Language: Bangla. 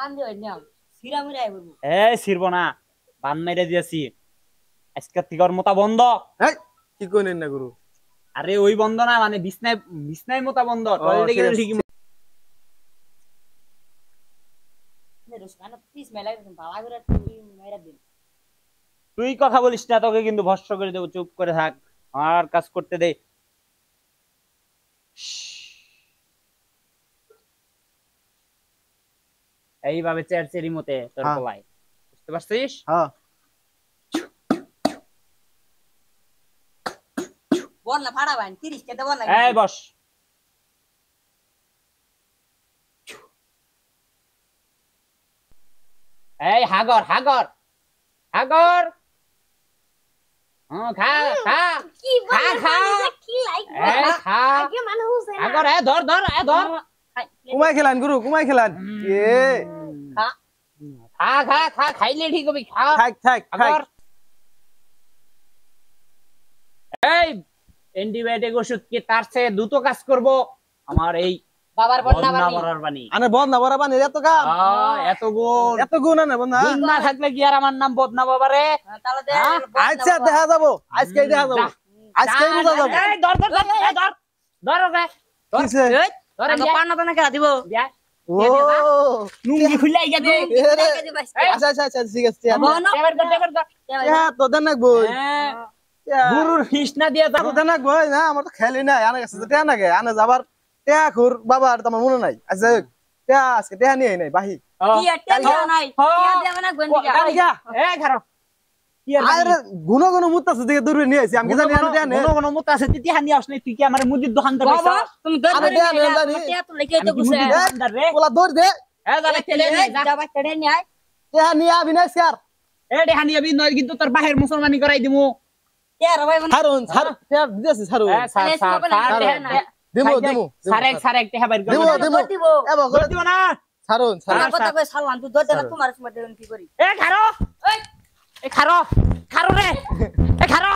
বান দিও না সিরা মুরাই বলবো এই ছিড়বো না বান মেরে দিয়েছি আজকে তিগর মোতা বন্ধ এই কি কইনেন না গুরু আরে ওই বন্ধ না মানে বিছনায় বিছনায় মোতা বন্ধ টয়লেটে গেলে ঠিকই নে রুসকানা প্লিজ মেলা করে ভালো করে তুই মেরা দিন তুই কথা বলিস না তোকে কিন্তু ভস্ম করে দেবো চুপ করে থাক আর কাজ করতে দে এইভাবে চেরচেরি মতে তোর হ্যাঁ। পোলায় বুঝতে পারছিস হ্যাঁ বল না ফাড়া বাইন 30 কে দেব না এই বস এই হাগর হাগর হাগর খা খা কি খা, খা। কি লাইক এই খা আগে মানুষ হাগর ধর ধর ধর কুমাই খেলান গুরু কুমাই খেলান এ খা খা খা খা খাইলে ঠিক হবে খা থাক থাক থাক হাগর এই অ্যান্টিবায়োটিক ওষুধ কি তার চেয়ে দ্রুত কাজ করব আমার এই বাবার বন্না বন্যা বানি বরার বাণী আনে বন্ধ না বরাবা নে এত কাম এত গুণ এত গুণ না বন্ধ গুণ না থাকলে কি আর আমার নাম বদনা বাবারে তাহলে দে আচ্ছা দেখা যাবো আজকেই দেখা যাবো আজকেই বুঝা যাবো এই ধর ধর ধর এই ধর ধর ওকে ধর কিসে? এই ধর আগে পান্না তো না কেলা দিব বিয়া ও লুঙ্গি খুলাই গেছে এরে, এই আচ্ছা আচ্ছা আচ্ছা ঠিক আছে টেবার ধর টেবার ধর তো দেন না বই গুরুর ফিস না দিয়া তো দেন না বই না আমার তো খেলি না আনে গেছে তে না গে আনে যাবার তে খুর বাবার তোমার মনে নাই আচ্ছা তে আজকে তে নিয়ে নাই বাহি কি আটটা দেও নাই টিয়া দেবে না গন্ডিকা কালিকা এই খারো কি আর আরে গুনো গুনো মুতাছে দিকে দূরে নিয়ে আইছি আমি কি জানি আনে দেনে কোনো কোনো মত আছে তিতি হানি আসলে তুই কি আমার মুদির দোকান ধরে বাবা তুমি দর আরে দেয়া নেই, জানি। টিয়া তো লেগে তো গুছে দোকানদার রে ওলা দৌড় দে এ দাঁড়া চলে নে যা যাবা চড়ে নি আয় তে নিয়ে আবি না স্যার এ দেহানি আবি নয় কিন্তু তোর বাহির মুসলমানি করাই দিমু টিয়া রবাই বনা ছাড়ুন ছাড় তে দিয়েছি ছাড়ুন এ স্যার স্যার দিমু দিমু সারেক সারেক তে হাবার দিমু দিমু দিব এবা করে দিব না ছাড়ুন আমার ছাড়ুন কথা কই সালমান তুই দর দেনা তোমার সময় দেন কি করি এ খারো এ খারো খারো রে এ খারো